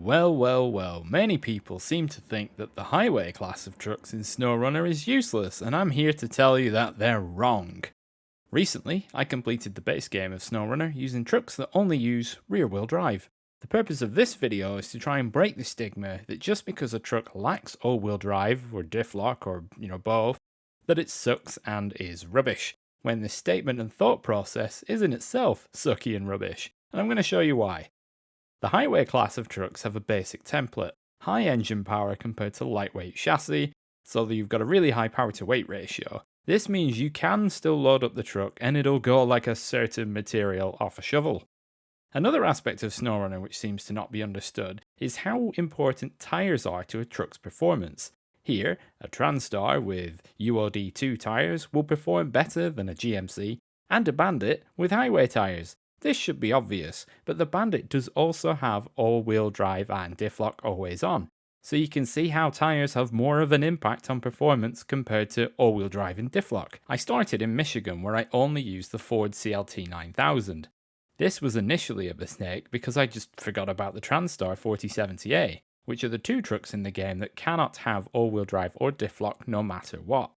Well, many people seem to think that the highway class of trucks in Snowrunner is useless, and I'm here to tell you that they're wrong. Recently, I completed the base game of Snowrunner using trucks that only use rear-wheel drive. The purpose of this video is to try and break the stigma that just because a truck lacks all-wheel drive, or diff lock, or both, that it sucks and is rubbish, when this statement and thought process is in itself sucky and rubbish, and I'm going to show you why. The highway class of trucks have a basic template, high engine power compared to lightweight chassis, so that you've got a really high power to weight ratio. This means you can still load up the truck and it'll go like a certain material off a shovel. Another aspect of Snowrunner which seems to not be understood is how important tyres are to a truck's performance. Here, a Transtar with AWD 2 tyres will perform better than a GMC, and a Bandit with highway tyres. This should be obvious, but the Bandit does also have all-wheel drive and diff lock always on, so you can see how tyres have more of an impact on performance compared to all-wheel drive and diff lock. I started in Michigan where I only used the Ford CLT 9000. This was initially a mistake because I just forgot about the Transtar 4070A, which are the two trucks in the game that cannot have all-wheel drive or diff lock no matter what.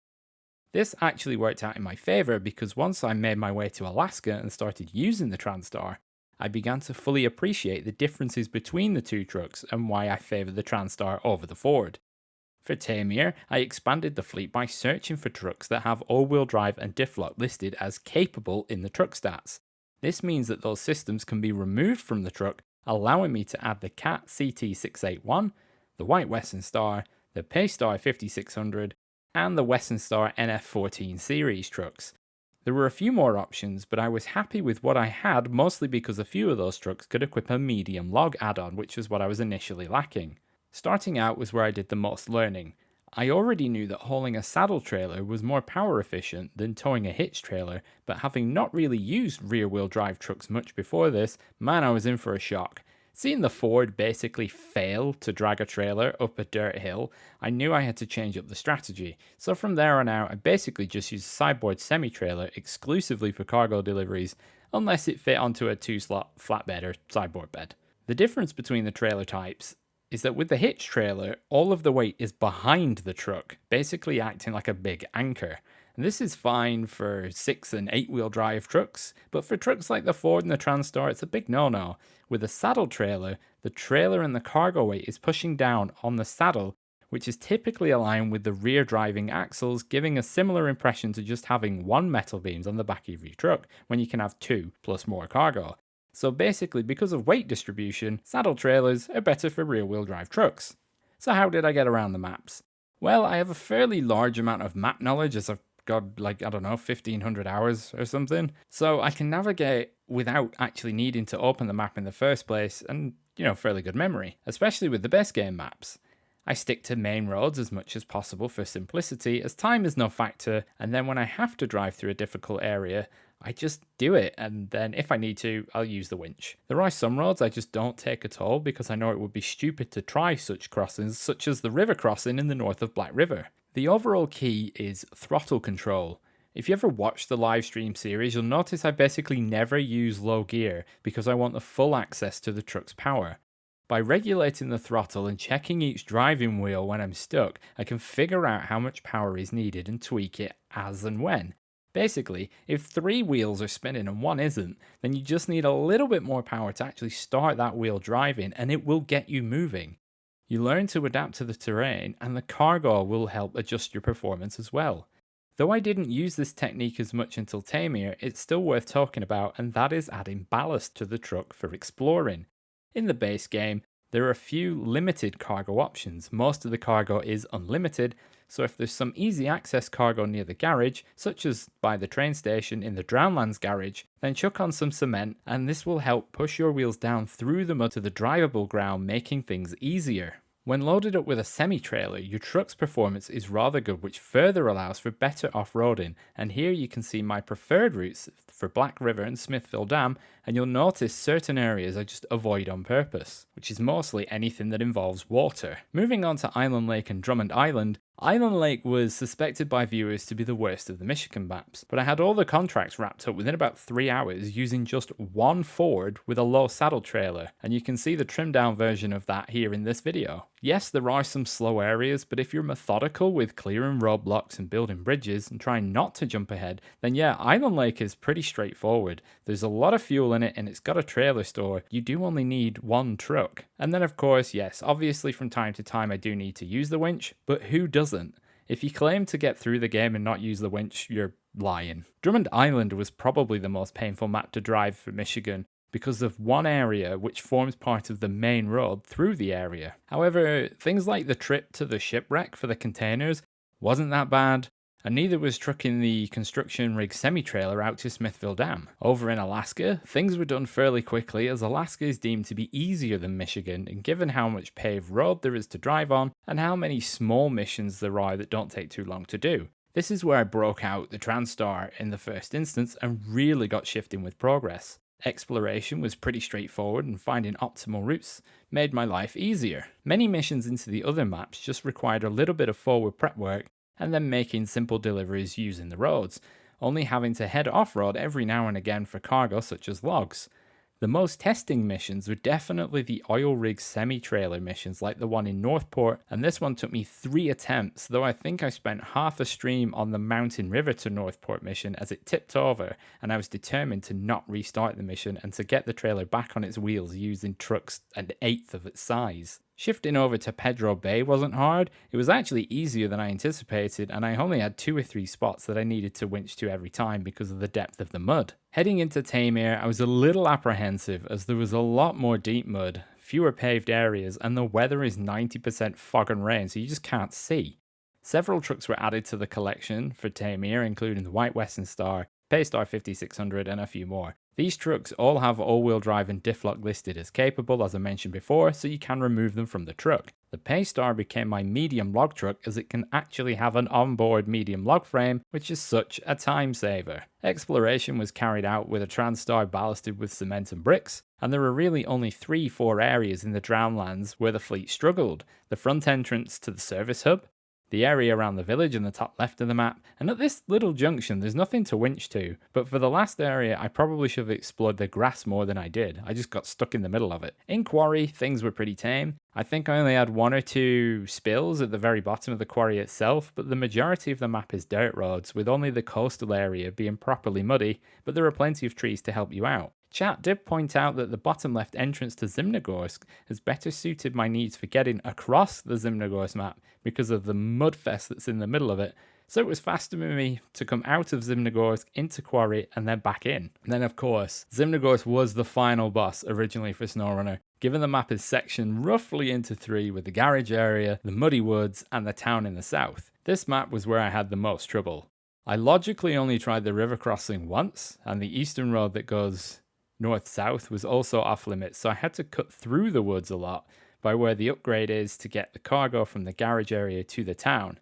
This actually worked out in my favour because once I made my way to Alaska and started using the Transtar, I began to fully appreciate the differences between the two trucks and why I favour the Transtar over the Ford. For Tamir, I expanded the fleet by searching for trucks that have all-wheel drive and diff lock listed as capable in the truck stats. This means that those systems can be removed from the truck, allowing me to add the Cat CT681, the White Western Star, the Paystar 5600, and the Western Star NF14 series trucks. There were a few more options, but I was happy with what I had mostly because a few of those trucks could equip a medium log add-on, which was what I was initially lacking. Starting out was where I did the most learning. I already knew that hauling a saddle trailer was more power efficient than towing a hitch trailer, but having not really used rear-wheel drive trucks much before this, man, I was in for a shock. Seeing the Ford basically fail to drag a trailer up a dirt hill, I knew I had to change up the strategy. So from there on out, I basically just used a sideboard semi-trailer exclusively for cargo deliveries, unless it fit onto a 2-slot flatbed or sideboard bed. The difference between the trailer types is that with the hitch trailer, all of the weight is behind the truck, basically acting like a big anchor. And this is fine for 6 and 8 wheel drive trucks, but for trucks like the Ford and the Transtar, it's a big no-no. With a saddle trailer, the trailer and the cargo weight is pushing down on the saddle, which is typically aligned with the rear driving axles, giving a similar impression to just having one metal beams on the back of your truck, when you can have 2 plus more cargo. So basically, because of weight distribution, saddle trailers are better for rear-wheel drive trucks. So how did I get around the maps? Well, I have a fairly large amount of map knowledge as I've got 1,500 hours or something. So I can navigate without actually needing to open the map in the first place and, fairly good memory, especially with the base game maps. I stick to main roads as much as possible for simplicity, as time is no factor, and then when I have to drive through a difficult area, I just do it, and then if I need to, I'll use the winch. There are some roads I just don't take at all because I know it would be stupid to try such crossings, such as the river crossing in the north of Black River. The overall key is throttle control. If you ever watch the live stream series, you'll notice I basically never use low gear because I want the full access to the truck's power. By regulating the throttle and checking each driving wheel when I'm stuck, I can figure out how much power is needed and tweak it as and when. Basically, if 3 wheels are spinning and 1 isn't, then you just need a little bit more power to actually start that wheel driving and it will get you moving. You learn to adapt to the terrain and the cargo will help adjust your performance as well. Though I didn't use this technique as much until Tamir, it's still worth talking about, and that is adding ballast to the truck for exploring. In the base game, there are a few limited cargo options. Most of the cargo is unlimited, so if there's some easy access cargo near the garage, such as by the train station in the Drownlands garage, then chuck on some cement and this will help push your wheels down through the mud to the drivable ground, making things easier. When loaded up with a semi-trailer, your truck's performance is rather good, which further allows for better off-roading, and here you can see my preferred routes for Black River and Smithville Dam, and you'll notice certain areas I just avoid on purpose, which is mostly anything that involves water. Moving on to Island Lake and Drummond Island, Island Lake was suspected by viewers to be the worst of the Michigan maps, but I had all the contracts wrapped up within about 3 hours using just one Ford with a low saddle trailer, and you can see the trimmed down version of that here in this video. Yes, there are some slow areas, but if you're methodical with clearing roadblocks and building bridges and trying not to jump ahead, then yeah, Island Lake is pretty straightforward. There's a lot of fuel in it and it's got a trailer store. You do only need one truck. And then of course, yes, obviously from time to time I do need to use the winch, but who doesn't? If you claim to get through the game and not use the winch, you're lying. Drummond Island was probably the most painful map to drive for Michigan because of one area which forms part of the main road through the area. However, things like the trip to the shipwreck for the containers wasn't that bad, and neither was trucking the construction rig semi-trailer out to Smithville Dam. Over in Alaska, things were done fairly quickly as Alaska is deemed to be easier than Michigan, and given how much paved road there is to drive on and how many small missions there are that don't take too long to do. This is where I broke out the Transtar in the first instance and really got shifting with progress. Exploration was pretty straightforward and finding optimal routes made my life easier. Many missions into the other maps just required a little bit of forward prep work and then making simple deliveries using the roads, only having to head off-road every now and again for cargo such as logs. The most testing missions were definitely the oil rig semi-trailer missions like the one in Northport, and this one took me 3 attempts, though I think I spent half a stream on the Mountain River to Northport mission as it tipped over, and I was determined to not restart the mission and to get the trailer back on its wheels using trucks an eighth of its size. Shifting over to Pedro Bay wasn't hard, it was actually easier than I anticipated, and I only had 2 or 3 spots that I needed to winch to every time because of the depth of the mud. Heading into Tamir, I was a little apprehensive as there was a lot more deep mud, fewer paved areas, and the weather is 90% fog and rain, so you just can't see. Several trucks were added to the collection for Tamir, including the White Western Star, Paystar 5600, and a few more. These trucks all have all-wheel drive and diff lock listed as capable, as I mentioned before, so you can remove them from the truck. The Paystar became my medium log truck as it can actually have an onboard medium log frame, which is such a time saver. Exploration was carried out with a Transtar ballasted with cement and bricks, and there were really only 3-4 areas in the Drownlands where the fleet struggled. The front entrance to the service hub, the area around the village in the top left of the map, and at this little junction there's nothing to winch to, but for the last area I probably should have explored the grass more than I did. I just got stuck in the middle of it. In Quarry, things were pretty tame. I think I only had 1 or 2 spills at the very bottom of the quarry itself, but the majority of the map is dirt roads, with only the coastal area being properly muddy, but there are plenty of trees to help you out. Chat did point out that the bottom left entrance to Zimnogorsk has better suited my needs for getting across the Zimnogorsk map because of the mudfest that's in the middle of it, so it was faster for me to come out of Zimnogorsk into Quarry and then back in. And then of course, Zimnogorsk was the final boss originally for Snowrunner, given the map is sectioned roughly into 3 with the garage area, the muddy woods, and the town in the south. This map was where I had the most trouble. I logically only tried the river crossing once, and the eastern road that goes north-south was also off limits, so I had to cut through the woods a lot by where the upgrade is to get the cargo from the garage area to the town.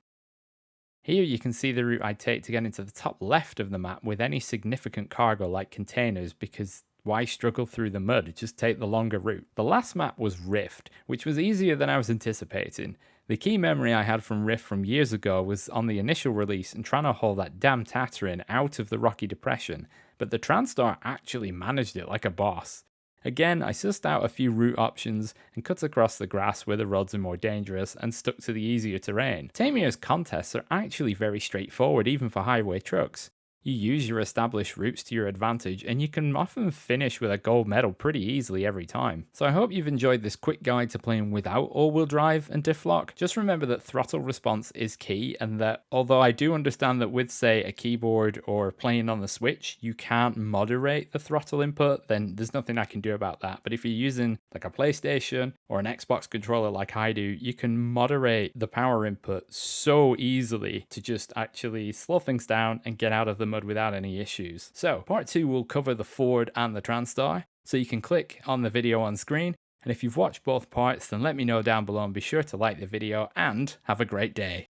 Here you can see the route I take to get into the top left of the map with any significant cargo like containers, because why struggle through the mud? Just take the longer route. The last map was Rift, which was easier than I was anticipating. The key memory I had from Rift from years ago was on the initial release and trying to haul that damn Tatterin out of the rocky depression, but the Transtar actually managed it like a boss. Again, I sussed out a few route options and cut across the grass where the roads are more dangerous and stuck to the easier terrain. Tamir's contests are actually very straightforward even for highway trucks. You use your established routes to your advantage and you can often finish with a gold medal pretty easily every time. So I hope you've enjoyed this quick guide to playing without all-wheel drive and diff lock. Just remember that throttle response is key, and that although I do understand that with say a keyboard or playing on the Switch you can't moderate the throttle input, then there's nothing I can do about that. But if you're using like a PlayStation or an Xbox controller like I do, you can moderate the power input so easily to just actually slow things down and get out of the mud without any issues. So part 2 will cover the Ford and the Transtar, so you can click on the video on screen, and if you've watched both parts then let me know down below and be sure to like the video and have a great day.